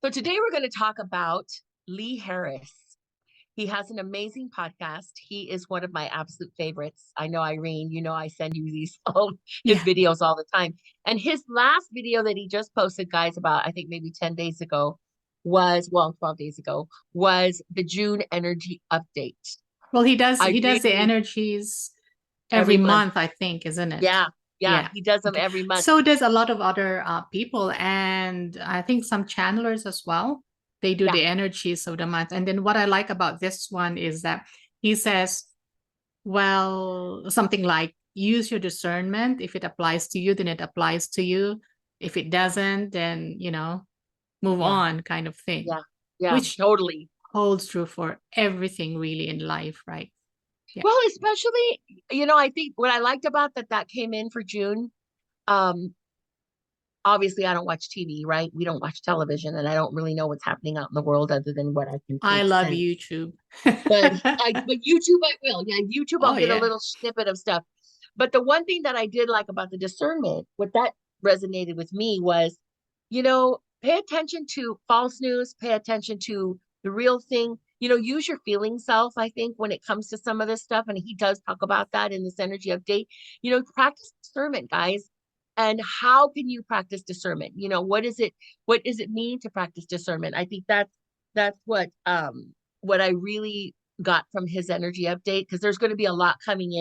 So today we're going to talk about Lee Harris. He has an amazing podcast. He is one of my absolute favorites. I know, Irene, I send you these his Yeah. videos all the time. And his last video that he just posted, guys, about I think maybe 10 days ago well, 12 days ago, was the June energy update. Well, he does I he does the really energies every every month. month, I think, isn't it? Yeah, yeah, Yeah. he does them Okay. every month. So does a lot of other people, and I think some channelers as well. They do Yeah, the energies of the month. And then what I like about this one is that he says, well, something like use your discernment. If it applies to you, then it applies to you. If it doesn't, then move yeah, on, kind of thing, yeah, yeah, which totally. holds true for everything really in life, right? Yeah. Well, especially, I think what I liked about that came in for June. Um, Obviously I don't watch TV, right? We don't watch television, and I don't really know what's happening out in the world other than what I can I think love sense. YouTube. But YouTube I will. Yeah, YouTube I'll Oh get a yeah. little snippet of stuff. But the one thing that I did like about the discernment, what that resonated with me was, pay attention to false news, pay attention to the real thing. Use your feeling self, I think, when it comes to some of this stuff. And he does talk about that in this energy update. Practice discernment, guys. And how can you practice discernment? What does it mean to practice discernment? I think that's what I really got from his energy update, because there's going to be a lot coming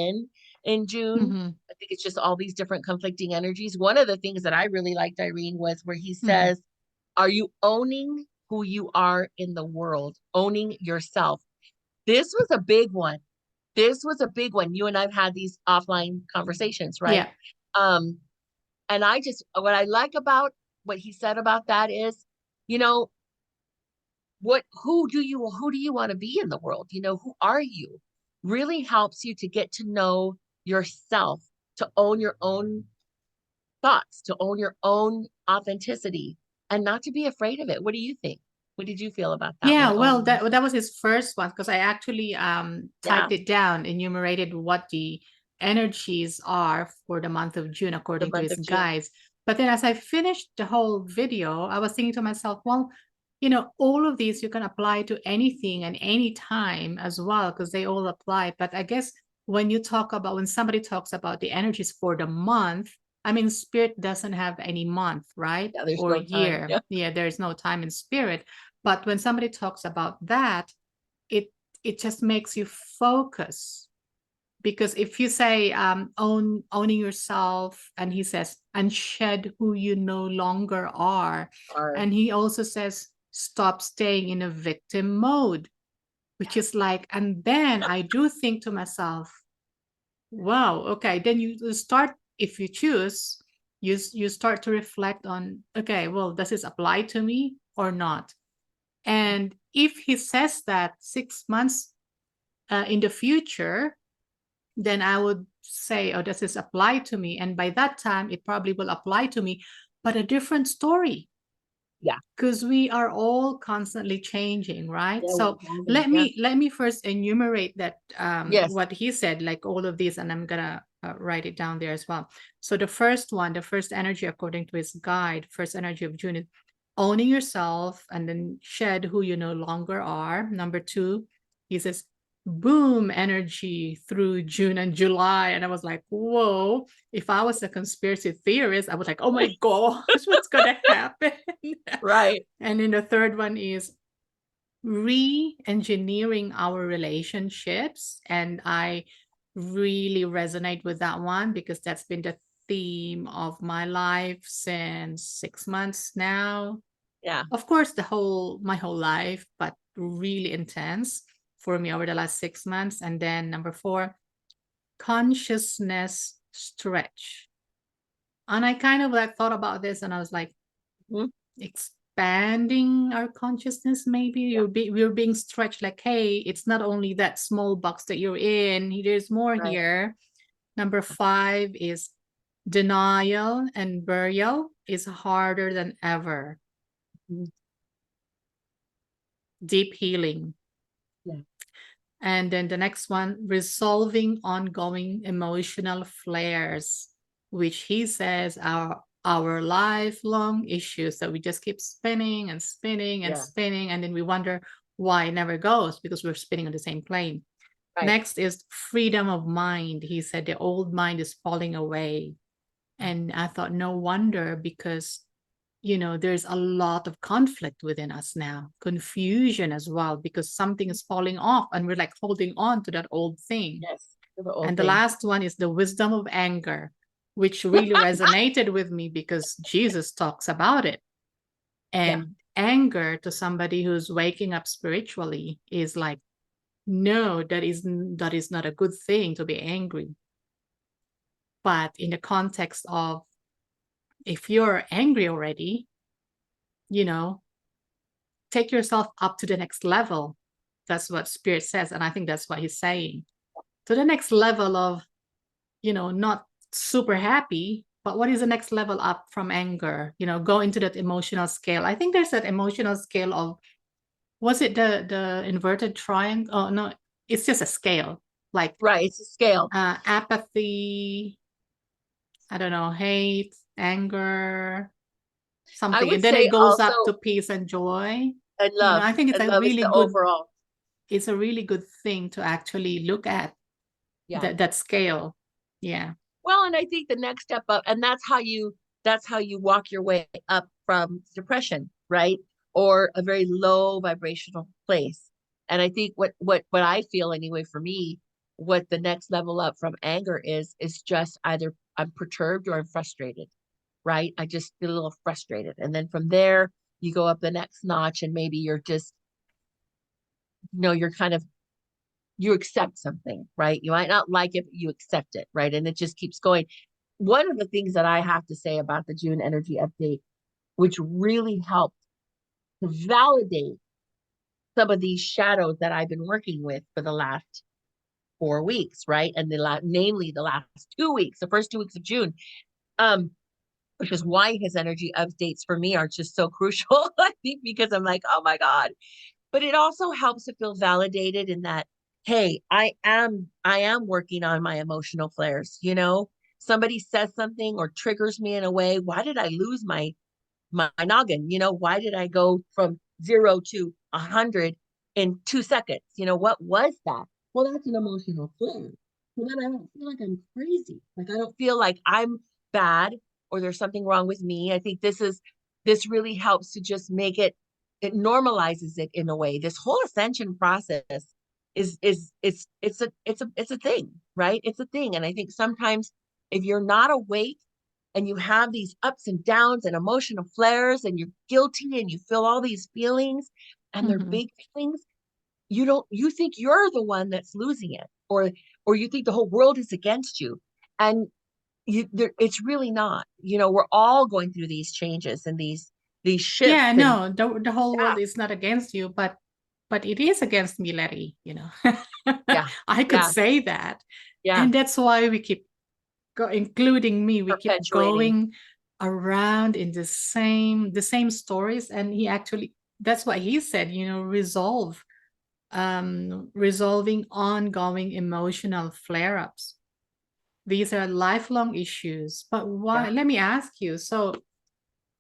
in June. Hmm. I think it's just all these different conflicting energies. One of the things that I really liked, Irene, was where he Hmm. says, are you owning who you are in the world, owning yourself? This was a big one. This was a big one. You and I've had these offline conversations, right? Yeah. Um, and what I like about what he said about that is, you know, who do you want to be in the world? Who are you? Really helps you to get to know yourself, to own your own thoughts, to own your own authenticity, and not to be afraid of it. What do you think? What did you feel about that Yeah, one? well, Owning that yourself. was his first one because I actually Yeah, typed it down, enumerated what the energies are for the month of June the according to month his of June. guides. But then as I finished the whole video, I was thinking to myself, well, all of these you can apply to anything and any time as well because they all apply. But I guess when somebody talks about the energies for the month, I mean, spirit doesn't have any month, right? Yeah, there's Or no time. year. Yeah, Yeah, there's no time in spirit. But when somebody talks about that, it it just makes you focus. Because if you say owning yourself, and he says, and shed who you no longer are, or and he also says, stop staying in a victim mode, which is like, and then I do think to myself, wow, okay, then you start, if you choose, you start to reflect on, okay, well, does this apply to me or not? And if he says that 6 months in the future, then I would say, oh, does this apply to me? And by that time, it probably will apply to me, but a different story, yeah, because we are all constantly changing, right? yeah, we're So evolving. let Yeah, me let me first enumerate that yes, what he said, like all of these, and I'm gonna write it down there as well. So the first one, the first energy according to his guide, first energy of June, is owning yourself, and then shed who you no longer are. Number two, he says boom energy through June and July. And I was like, whoa, if I was a conspiracy theorist, I was like, oh my gosh, what's gonna happen? right. And then the third one is re-engineering our relationships. And I really resonate with that one because that's been the theme of my life since 6 months now. Yeah, Of course, my whole life, but really intense for me over the last 6 months. And then number four, consciousness stretch. And I kind of like thought about this, and I was like, mhm, expanding our consciousness. Maybe yeah, we're being stretched, like, hey, it's not only that small box that you're in, there's more right. here. Number five is denial and burial is harder than ever. Mhm, Deep healing. yeah, And then the next one, resolving ongoing emotional flares, which he says our lifelong issues that we just keep spinning and spinning and Yeah. spinning, and then we wonder why it never goes, because we're spinning on the same plane. Right. Next is freedom of mind. He said the old mind is falling away. And I thought, no wonder, because there's a lot of conflict within us now, confusion as well, because something is falling off and we're like holding on to that old thing. Yes. The old And the thing. last one is the wisdom of anger, which really resonated with me because Jesus talks about it. And anger to somebody who's waking up spiritually is like, no, that is not a good thing to be angry. But in the context of, if you're angry already, take yourself up to the next level. That's what Spirit says. And I think that's what he's saying. To the next level of, not super happy, but what is the next level up from anger? Go into that emotional scale. I think there's that emotional scale of, was it the inverted triangle? Oh, no, it's just a scale. Like, right, it's a scale. Apathy, I don't know, hate, anger, something. would And then say it goes up also- to peace and joy. And love. I think it's and a love is really the good overall. it's a really good thing to actually look at. Yeah. that scale. Yeah. Well, and I think the next step up, and that's how you walk your way up from depression, right? Or a very low vibrational place. And I think what I feel anyway, for me, what the next level up from anger is just either I'm perturbed or I'm frustrated, right? I just feel a little frustrated. And then from there, you go up the next notch, and maybe you're just, you're kind of, you accept something, right? You might not like it, but you accept it, right? And it just keeps going. One of the things that I have to say about the June energy update, which really helped to validate some of these shadows that I've been working with for the last 4 weeks, right? And namely the last 2 weeks, the first 2 weeks of June, which is why his energy updates for me are just so crucial. I think because I'm like, oh my God. But it also helps to feel validated in that, hey, I am working on my emotional flares. Somebody says something or triggers me in a way. Why did I lose my noggin? Why did I go from 0 to 100 in 2 seconds? What was that? Well, that's an emotional flare. So then I don't feel like I'm crazy. Like, I don't feel like I'm bad or there's something wrong with me. I think this really helps to just make it normalizes it in a way. This whole ascension process is it's a thing, right? It's a thing. And I think sometimes if you're not awake and you have these ups and downs and emotional flares and you're guilty and you feel all these feelings and they're big feelings, you think you're the one that's losing it, or you think the whole world is against you. And it's really not. We're all going through these changes and these shifts. Yeah, no, the whole world is not against you, but it is against me, Letty. Yeah. I could Yeah. say that. Yeah. And that's why we keep including me, we keep Perpetuating. going around in the same stories. And that's what he said, resolving ongoing emotional flare-ups. These are lifelong issues. But why? Yeah. Let me ask you. So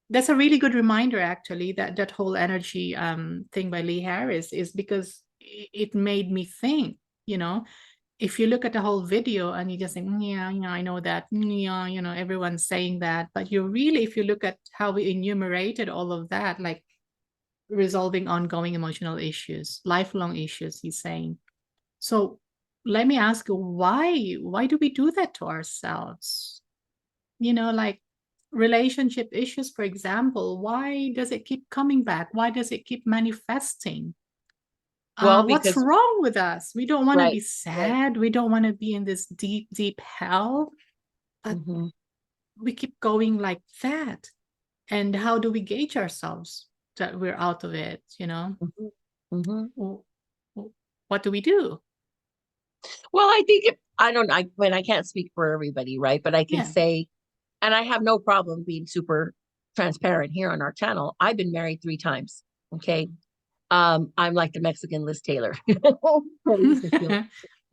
that's a really good reminder, actually, that whole energy thing by Lee Harris, is because it made me think, if you look at the whole video and you just think, yeah, I know that, yeah, everyone's saying that. But if you look at how we enumerated all of that, like resolving ongoing emotional issues, lifelong issues, he's saying. So let me ask you, why do we do that to ourselves? Like relationship issues, for example, why does it keep coming back? Why does it keep manifesting? Well, What's because wrong with us? We don't want to right, be sad. We don't want to be in this deep, deep hell. But we keep going like that. And how do we gauge ourselves that we're out of it? What do we do? Well, I think I can't speak for everybody, right? But I can say, and I have no problem being super transparent here on our channel. I've been married 3 times. Okay. I'm like the Mexican Liz Taylor.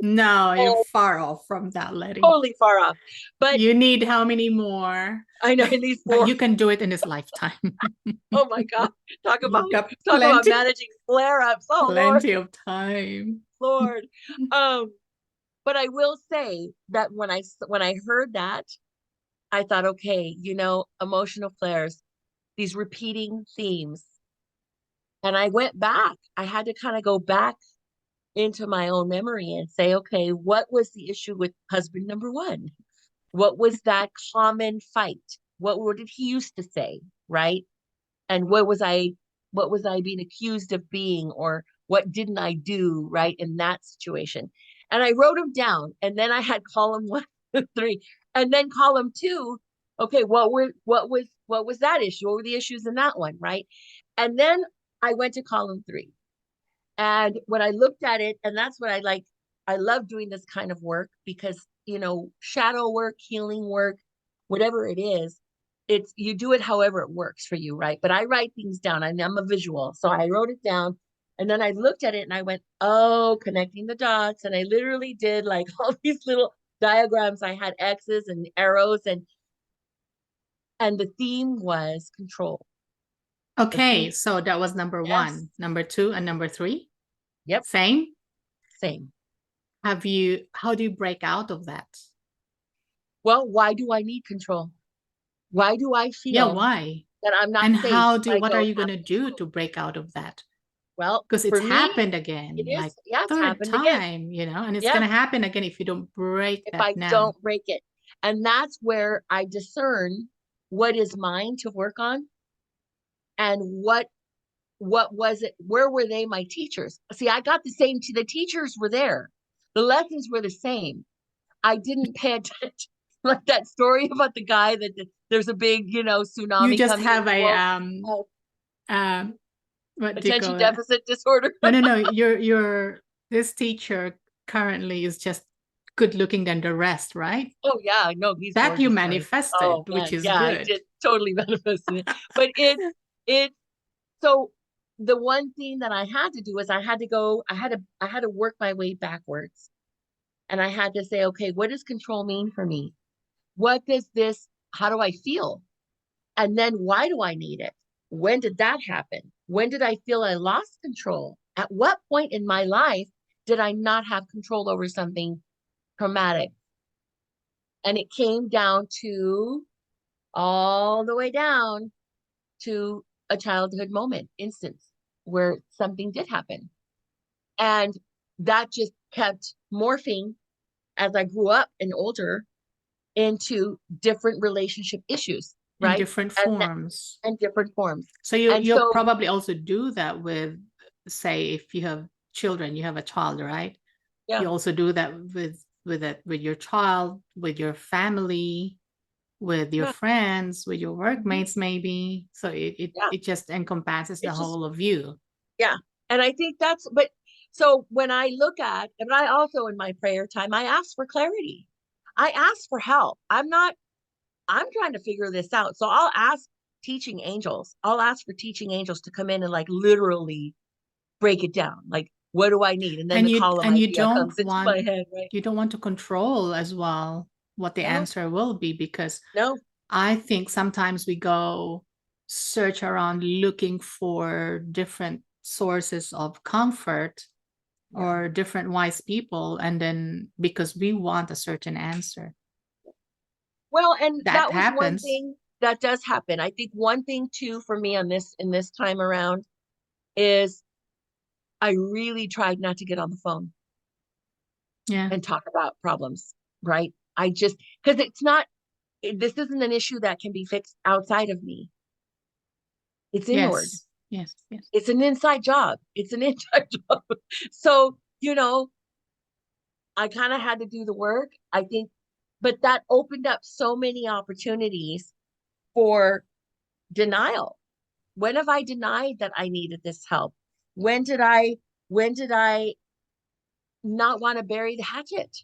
No, you're Oh, far off from that, Letty. totally far off. But You need how many more? I know I need But four. you can do it in this lifetime. Oh my God. Talk You've about got talk about plenty, managing flare-ups. Oh Lord, plenty of time. Lord. Um, but I will say that when I heard that, I thought, okay, emotional flares, these repeating themes. And I went back. I had to kind of go back into my own memory and say, okay, what was the issue with husband number one? What was that common fight? What did he used to say, right? And what was I being accused of being, or what didn't I do right in that situation? And I wrote them down, and then I had column 1 2 3, and then column 2. Okay, what was that issue? What were the issues in that one, right? And then I went to column 3, and when I looked at it, and that's what I like. I love doing this kind of work because, shadow work, healing work, whatever it is, it's you do it however it works for you, right? But I write things down. I'm a visual. So I wrote it down, and then I looked at it and I went, oh, connecting the dots. And I literally did like all these little diagrams. I had X's and arrows, and the theme was control. The Okay, theme, so that was number yes. one, number two, and number three. Yep. Same. Same. How do you break out of that? Well, why do I need control? Why do I Yeah, feel why? that I'm not And safe if I what are don't you have gonna do control? to break out of that? Well, Because it's for me, happened it again, is, like yeah, it's third happened again. time, and it's Yeah, gonna happen again if you don't break if that I now. don't break it. And that's where I discern what is mine to work on, and what was it, where were they my teachers? See, I got the teachers were there. The lessons were the same. I didn't pay attention. Like that story about the guy that there's a big, You tsunami just coming in have the a world. Oh, what do you attention call it? deficit disorder. No. Your this teacher currently is just good looking than the rest, right? Oh yeah, no, he's That you gorgeous, Joyce. manifested, Oh which man, is yeah, I good. did totally manifested it. But it so the one thing that I had to do is I had to work my way backwards. And I had to say, okay, what does control mean for me? How do I feel? And then why do I need it? When did that happen? When did I feel I lost control? At what point in my life did I not have control over something traumatic? And it came down to all the way down to a childhood moment instance where something did happen. And that just kept morphing as I grew up and older into different relationship issues, In right? different And forms. and different forms. So you And you'll so, probably also do that with, say, if you have children, you have a child, right? yeah, You also do that with your child, with your family, with your yeah, friends, with your mhm, workmates, maybe. So yeah. it just encompasses the It's just, whole of you. yeah. And I think but so when I look at, and I also in my prayer time, I ask for clarity. I ask for help. I'm trying to figure this out. So I'll ask teaching angels. I'll ask for teaching angels to come in and like literally break it down. Like, what do I need? And then And the column you idea don't comes into want my head, right? to control as well what the No, answer will be, because no, I think sometimes we go search around looking for different sources of comfort yeah. or different wise people, and then because we want a certain answer. Well, and That that was one happens. thing that does happen. I think one thing too for me on this in this time around is I really tried not to get on the phone Yeah. and talk about problems, right? I just because this isn't an issue that can be fixed outside of me. It's inward. Yes. Yes. Yes. It's an inside job. It's an inside job. So, I kind of had to do the work, I think, but that opened up so many opportunities for denial. When have I denied that I needed this help? When did I not want to bury the hatchet?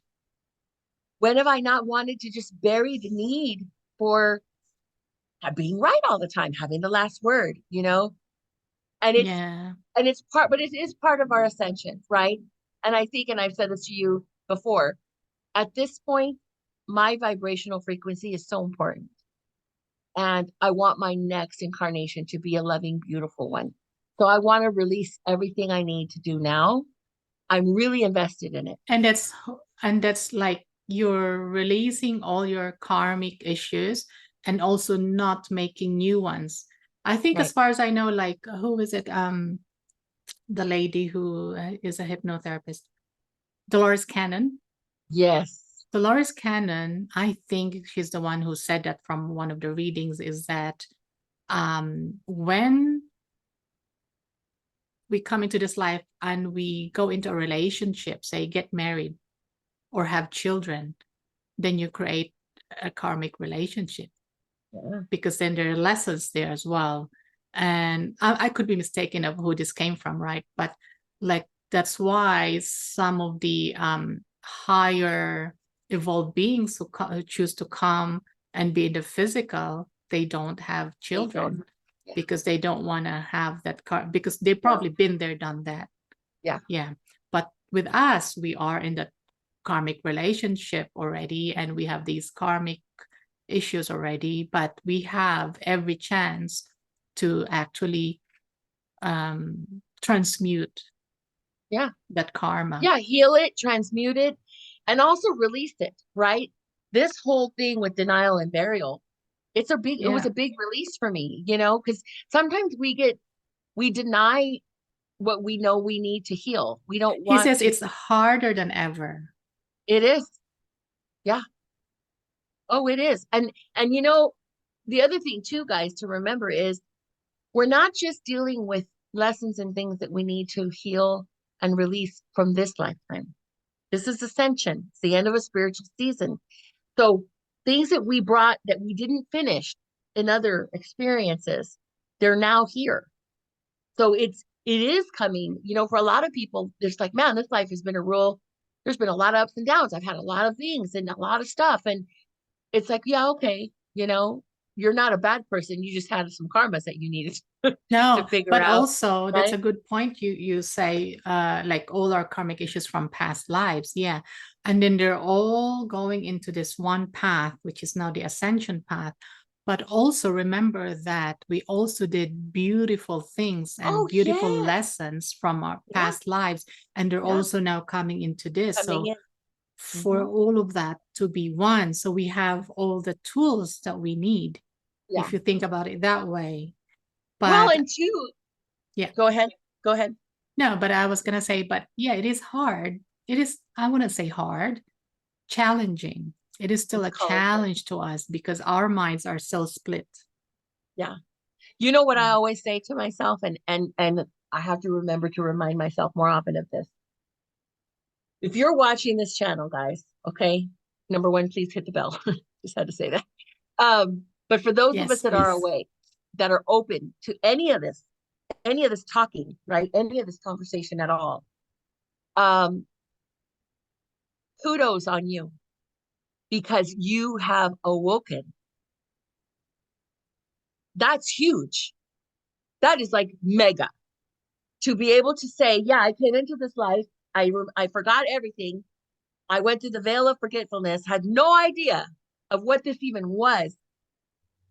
When have I not wanted to just bury the need for being right all the time, having the last word? And Yeah. but it is part of our ascension, right? And I think, and I've said this to you before. At this point, my vibrational frequency is so important. And I want my next incarnation to be a loving, beautiful one. So I want to release everything I need to do now. I'm really invested in it. And that's like you're releasing all your karmic issues and also not making new ones. I think as Right. far as I know, like who is it? The lady who is a hypnotherapist, Dolores Cannon. Yes. Dolores Cannon, I think she's the one who said that from one of the readings, is that when we come into this life and we go into a relationship, say get married or have children, then you create a karmic relationship, Yeah. because then there are lessons there as well. And I could be mistaken of who this came from, right? But like that's why some of the higher evolved beings who choose to come and be in the physical, they don't have children Yeah. because they don't want to have that because they've probably been there, done that. Yeah. Yeah. But with us, we are in the karmic relationship already, and we have these karmic issues already, but we have every chance to actually transmute Yeah. that karma. Yeah. Heal it, transmute it, and also release it, right? This whole thing with denial and burial, it was Yeah. a big release for me, because sometimes we deny what we know we need to heal. We don't He want says to. it's harder than ever. It is. Yeah. Oh, it is. And the other thing too, guys, to remember is we're not just dealing with lessons and things that we need to heal and release from this lifetime. This is ascension. It's the end of a spiritual season. So things that we brought that we didn't finish in other experiences, they're now here. So it is coming, for a lot of people, there's like, man, this life has been there's been a lot of ups and downs. I've had a lot of things and a lot of stuff. And it's like, yeah, okay, you're not a bad person. You just had some karmas that you needed to No, figure but out, also that's right? a good point. You say like all our karmic issues from past lives, yeah, and then they're all going into this one path, which is now the ascension path. But also remember that we also did beautiful things and Oh, beautiful yeah. lessons from our Yeah. past lives, and they're Yeah. also now coming into this. Coming So in. for Mhm. all of that to be one, so we have all the tools that we need, Yeah. if you think about it that way. Well, But and two, yeah. go ahead. Go ahead. No, but I was gonna say, but yeah, it is hard. It is, I wouldn't say hard, challenging. It is still It's a colorful. challenge to us because our minds are still split. Yeah. You know what I Yeah. always say to myself, and I have to remember to remind myself more often of this. If you're watching this channel, guys, okay, number one, please hit the bell. Just had to say that. But for those of us Yes, that are please. awake, that are open to any of this talking, right? Any of this conversation at all, um, kudos on you because you have awoken. That's huge. That is like mega to be able to say, yeah, I came into this life. I forgot everything. I went through the veil of forgetfulness, had no idea of what this even was.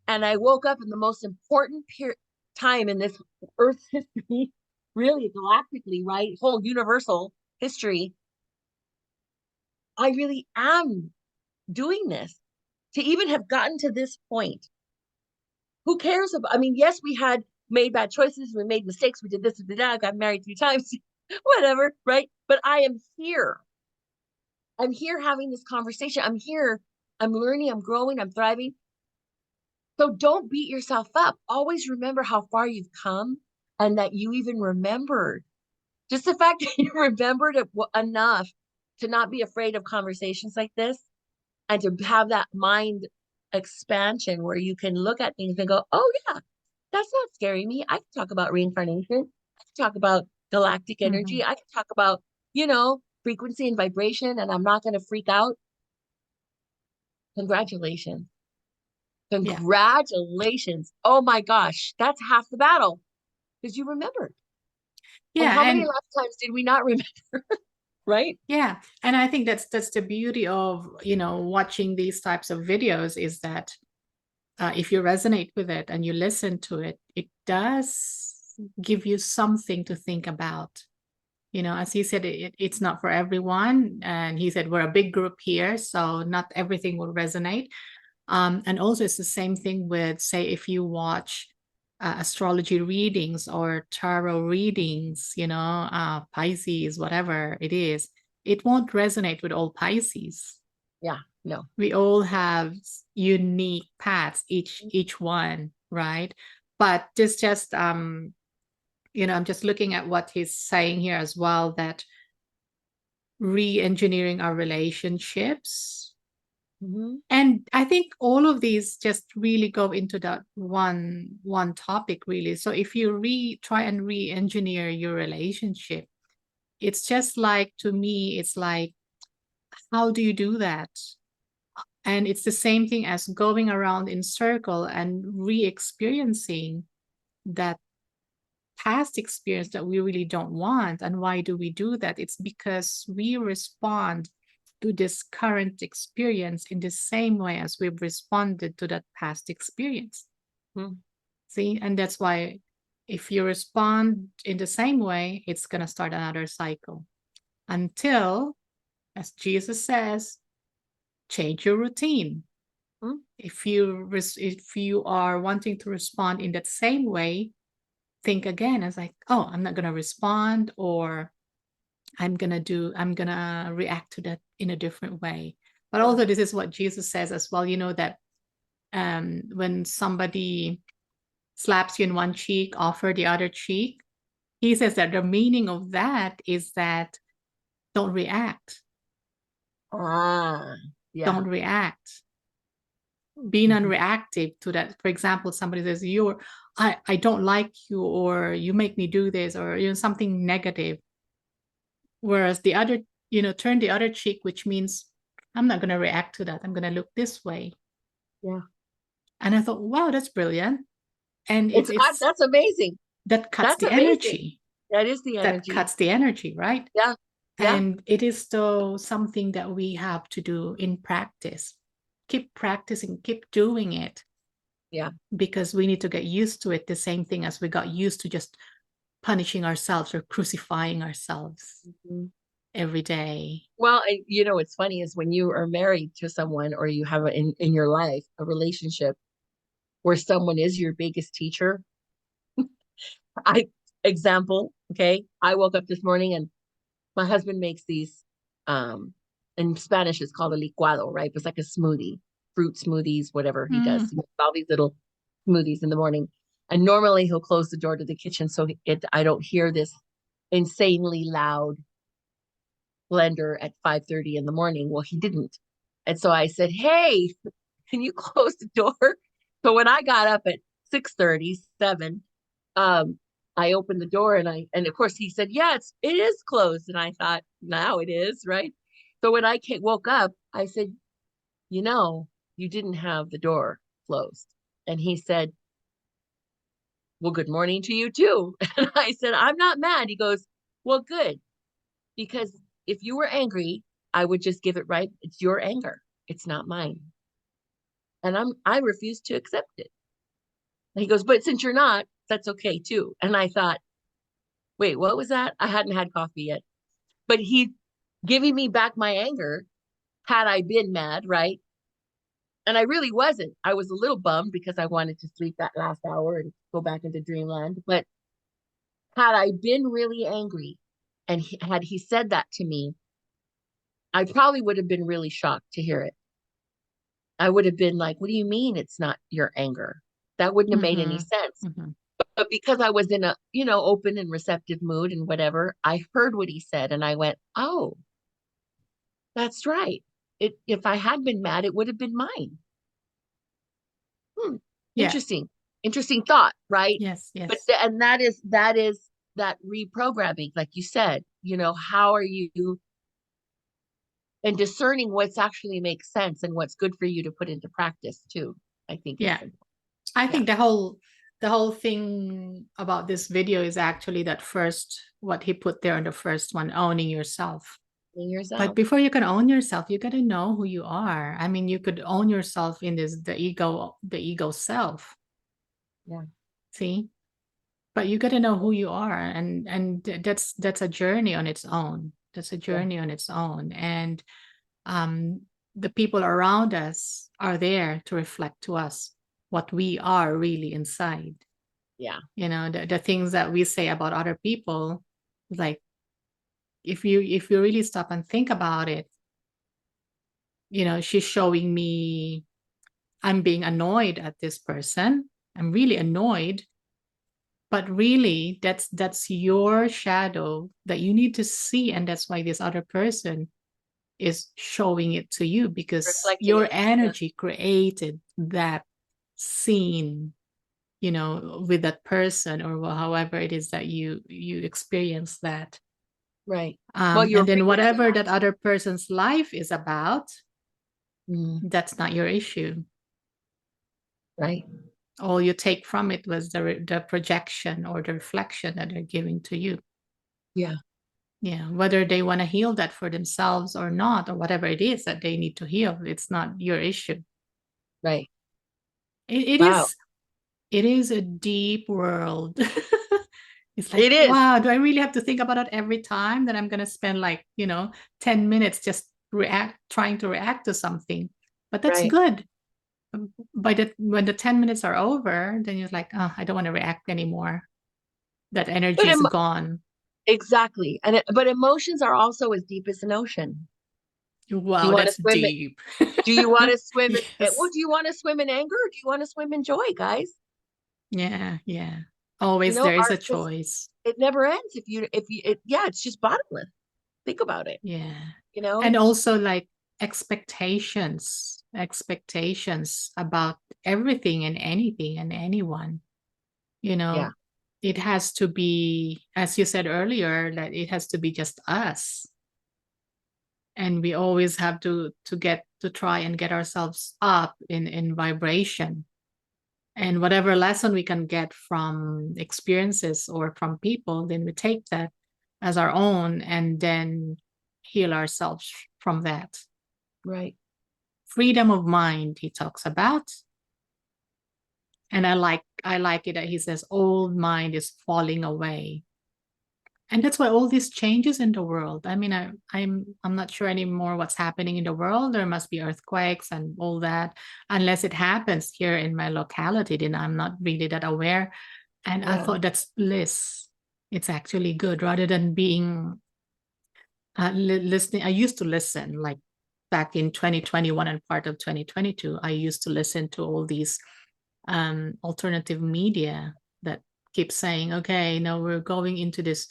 And I woke up in the most important time in this Earth's history, really galactically, right? Whole universal history. I really am doing this to even have gotten to this point. Who cares about? I mean, yes, we had made bad choices, we made mistakes, we did this, we did that, I got married 3 times, whatever, right? But I am here. I'm here having this conversation. I'm here. I'm learning, I'm growing, I'm thriving. So don't beat yourself up. Always remember how far you've come and that you even remembered. Just the fact that you remembered it enough to not be afraid of conversations like this and to have that mind expansion where you can look at things and go, oh, yeah, that's not scaring me. I can talk about reincarnation. I can talk about galactic Mhm. energy. I can talk about, frequency and vibration, and I'm not going to freak out. Congratulations. Yeah. Congratulations. Oh my gosh, that's half the battle because you remembered. And Yeah. how many And lifetimes did we not remember? right? Yeah. And I think that's the beauty of, watching these types of videos is that if you resonate with it and you listen to it, it does give you something to think about. As he said, it's not for everyone. And he said, we're a big group here, so not everything will resonate. And also, it's the same thing with, say, if you watch astrology readings or tarot readings, Pisces, whatever it is, it won't resonate with all Pisces. Yeah, no. We all have unique paths, each one, right? But just I'm just looking at what he's saying here as well, that re-engineering our relationships. Mm-hmm. And I think all of these just really go into that one topic, really. So if you try and re-engineer your relationship, it's just like, to me, it's like, how do you do that? And it's the same thing as going around in circle and re-experiencing that past experience that we really don't want. And why do we do that? It's because we respond to this current experience in the same way as we've responded to that past experience. See, and that's why if you respond in the same way, it's going to start another cycle until, as Jesus says, change your routine. If you are wanting to respond in that same way, think again. It's like, oh, I'm not going to respond, or I'm going to react to that in a different way. But also, this is what Jesus says as well, that when somebody slaps you in one cheek, offer the other cheek. He says that the meaning of that is that don't react. Yeah. Don't react. Be non-reactive to that. For example, somebody says, I don't like you, or you make me do this, or something negative. Whereas the other, turn the other cheek, which means I'm not going to react to that. I'm going to look this way. Yeah. And I thought, wow, that's brilliant. And that's amazing. That cuts That's the amazing. energy. That is the energy. That cuts the energy, right? Yeah. Yeah. And it is still something that we have to do in practice. Keep practicing, keep doing it. Yeah. Because we need to get used to it, the same thing as we got used to just punishing ourselves or crucifying ourselves every day. Well, what's funny is when you are married to someone, or you have in your life a relationship where someone is your biggest teacher. Okay, I woke up this morning and my husband makes these, in Spanish it's called a licuado, right? It's like a smoothie, fruit smoothies, whatever he does. He makes all these little smoothies in the morning. And normally he'll close the door to the kitchen so I don't hear this insanely loud blender at 5:30 in the morning. Well, he didn't. And so I said, hey, can you close the door? So when I got up at 6:37, I opened the door and of course he said, yeah, it is closed. And I thought, now it is, right? So when I woke up, I said, you didn't have the door closed. And he said, well, good morning to you too. And I said, I'm not mad. He goes, well, good. Because if you were angry, I would just give it right. It's your anger. It's not mine. And I refuse to accept it. And he goes, but since you're not, that's okay too. And I thought, wait, what was that? I hadn't had coffee yet. But he giving me back my anger had I been mad, right? And I really wasn't. I was a little bummed because I wanted to sleep that last hour and go back into dreamland. But had I been really angry and had he said that to me, I probably would have been really shocked to hear it. I would have been like, what do you mean it's not your anger? That wouldn't have made any sense. But because I was in a, open and receptive mood and whatever, I heard what he said and I went, oh, that's right. If I had been mad, it would have been mine. Yeah. Interesting thought, right? Yes. But and that is that reprogramming, like you said, how are you and discerning what's actually makes sense and what's good for you to put into practice too, I think. Yeah. I think the whole thing about this video is actually that first, what he put there in the first one, owning yourself. Being yourself. But before you can own yourself, you got to know who you are. I mean, you could own yourself in the ego self. Yeah. See? But you got to know who you are, and that's a journey on its own. That's a journey on its own. And the people around us are there to reflect to us what we are really inside. Yeah. You know, the things that we say about other people, like if you really stop and think about it, you know, she's showing me I'm being annoyed at this person. I'm really annoyed. But really, that's your shadow that you need to see. And that's why this other person is showing it to you, because Reflecting your it. Yeah. energy created that scene, you know, with that person, or however it is that you experience that. Right. Well, you're And then bringing it whatever back. that other person's life is about, Mm, that's not your issue. right. All you take from it was the projection or the reflection that they're giving to you. Yeah. Yeah, whether they want to heal that for themselves or not, or whatever it is that they need to heal, it's not your issue. Right. It Wow. is a deep world. It's like, It is. wow, do I really have to think about it every time that I'm gonna spend, like, 10 minutes just trying to react to something? But that's Right. good. When the 10 minutes are over, then you're like, oh, I don't want to react anymore. That But energy is gone. exactly. But emotions are also as deep as an ocean. Do you Wow, want to that's swim it? deep. Do you want to swim it? Well, Yes. do you want to swim in anger or do you want to swim in joy, guys? Yeah, yeah. You Always know, there is our a choice. it never ends yeah, it's just bottomless. Think about it. Yeah. You know? And also, like, expectations about everything and anything and anyone. You Yeah. know, it has to be, as you said earlier, that it has to be just us. And we always have to try and get ourselves up in vibration. And whatever lesson we can get from experiences or from people, then we take that as our own and then heal ourselves from that. Right. Freedom of mind, he talks about. And I like it that he says old mind is falling away. And that's why all these changes in the world. I mean, I'm not sure anymore what's happening in the world. There must be earthquakes and all that. Unless it happens here in my locality, then I'm not really that aware. And I Yeah. thought that's bliss. It's actually good, rather than being listening. I used to listen, like back in 2021 and part of 2022. I used to listen to all these alternative media that keep saying, okay, now we're going into this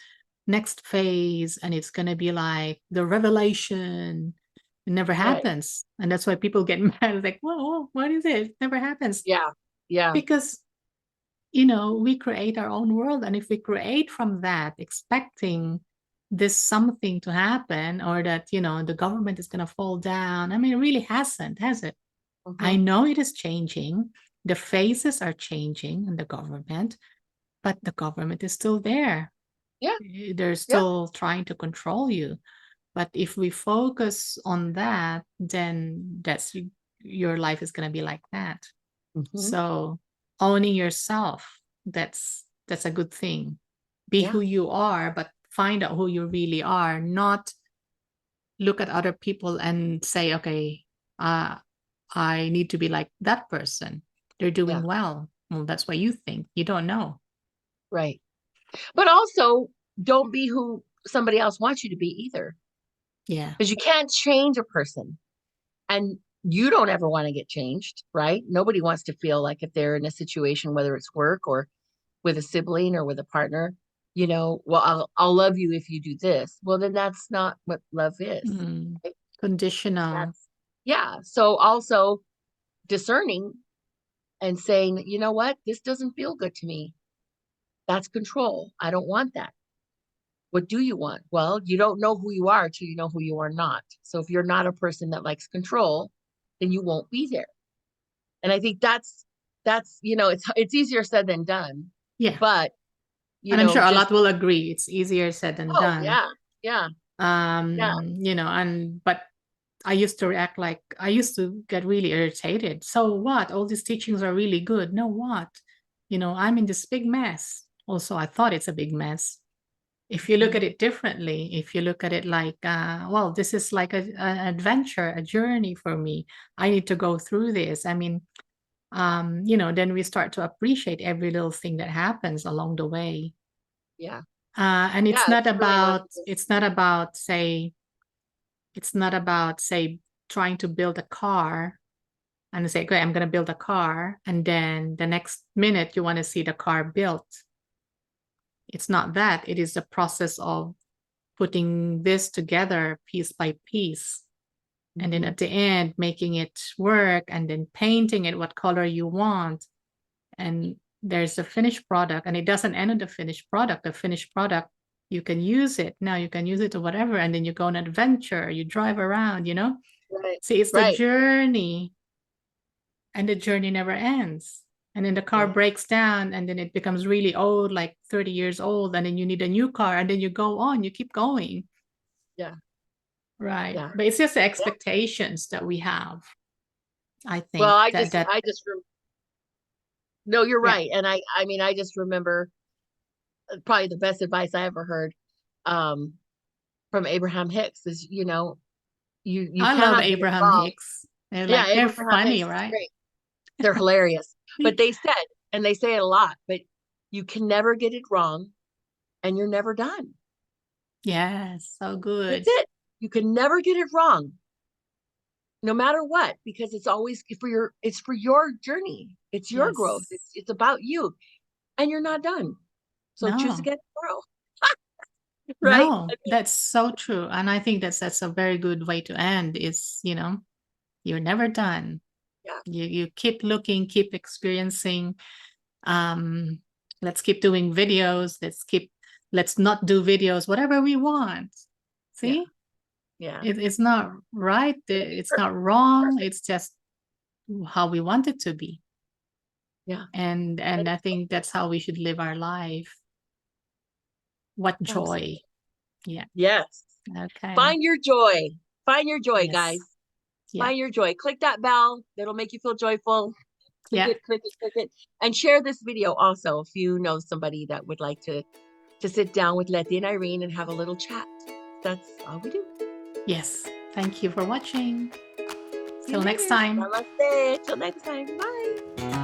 next phase and it's going to be like the revelation. It never Right. happens. And that's why people get mad, like, whoa, what is it? It never happens. Yeah. Yeah. Because we create our own world. And if we create from that, expecting this something to happen, or that, the government is going to fall down, I mean, it really hasn't, has it? I Mhm. know it is changing. The faces are changing in the government, but the government is still there. Yeah. They're Yeah. still trying to control you. But if we focus on that, then your life is going to be like that. Mhm. So owning yourself, that's a good thing. Be Yeah. who you are, but find out who you really are, not look at other people and say, okay, I need to be like that person. They're doing Yeah. well. Well, that's what you think. You don't know. Right. But also don't be who somebody else wants you to be either. Yeah. Because you can't change a person. And you don't ever want to get changed, right? Nobody wants to feel like if they're in a situation, whether it's work or with a sibling or with a partner, well, I'll love you if you do this. Well, then that's not what love is. Mm. Right? Conditional. That's yeah. So also discerning and saying, you know what, this doesn't feel good to me. That's control. I don't want that. What do you want? Well, you don't know who you are till you know who you are not. So if you're not a person that likes control, then you won't be there. And I think that's it's easier said than done. Yeah. But And I'm sure a just lot will agree. It's easier said than oh done. yeah, yeah. You know, but I used to react like I used to get really irritated. So what? All these teachings are really good. No, what? You know, I'm in this big mess. Also, I thought it's a big mess. If you look at it differently, if you look at it like, well, this is like an adventure, a journey for me. I need to go through this. I mean, you know, then we start to appreciate every little thing that happens along the way. Yeah. And Yeah, it's really it's not about, say, it's not about, say, trying to build a car and say, okay, I'm going to build a car. And then the next minute you want to see the car built. It's not that. It is the process of putting this together piece by piece. And then Mhm. at the end, making it work and then painting it what color you want. And there's a finished product, and it doesn't end with the finished product. The finished product, you can use it. Now you can use it to whatever. And then you go on an adventure, you drive around, you know? Right. See, it's the Right. journey, and the journey never ends. And then the car Yeah. breaks down, and then it becomes really old, like 30 years old, and then you need a new car, and then you go on, you keep going. Yeah. Right. Yeah. But it's just the Yeah. expectations that we have. I Well, think that no, you're yeah. right. And I mean, I just remember probably the best advice I ever heard um from Abraham Hicks is, you I love cannot get it Abraham wrong. Hicks. They're Yeah, like, they're Abraham funny, Hicks is right? great. They're hilarious. But they said, and they say it a lot, but you can never get it wrong and you're never done. Yes, so That's good. it. You can never get it wrong, no matter what, because it's always it's for your journey. It's your growth. Yes. It's about you. And you're not done. So choose No, again tomorrow. Right? no, that's so true. And I think that's a very good way to end is, you know, you're never done. Yeah. You keep looking, keep experiencing. Um, let's keep doing videos. Let's not do videos, whatever we want. Yeah. See? Yeah. It's not right. It's not wrong. It's just how we want it to be. Yeah. And I think that's how we should live our life. What joy. Absolutely. Yeah. Yes. Okay. Find your joy. Find your joy, Yes. guys. Yeah. Find your joy. Click that bell. That'll make you feel joyful. Click Yeah. it, click it, click it. And share this video also if you know somebody that would like to sit down with Letty and Irene and have a little chat. That's all we do. Yes. Thank you for watching. See Till you next later. time. Namaste. Till next time. Bye.